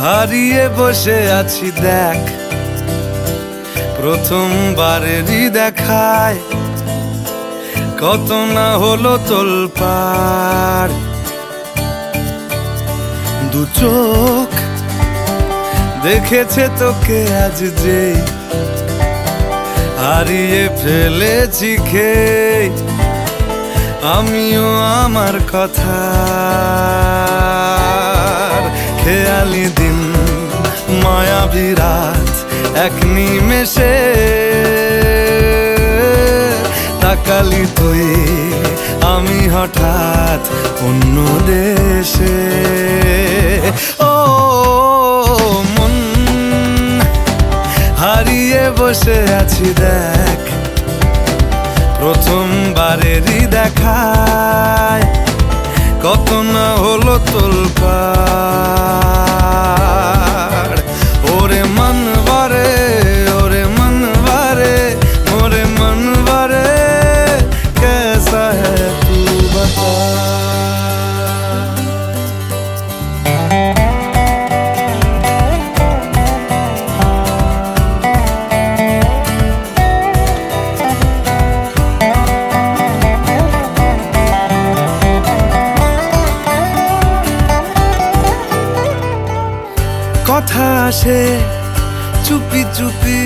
হারিয়ে বসে আছি দেখ, প্রথমবারেরই দেখায় কত না হলো তোলপাড়। দু চোখ দেখেছে তোকে আজ যেই হারিয়ে ফেলেছি খেই আমিও আমার কথা। খেয়ালি দিন মায়াবী রাত এক নিমেষে তাকালি তুই আমি হঠাৎ অন্য দেশে। ও মন হারিয়ে বসে আছি দেখ, প্রথমবারেরই দেখায় কত না হলো তোলপাড়। ওরে মনবারে ওরে মনবারে ওরে মনবারে कैसा है तू बता। কথা আসে চুপি চুপি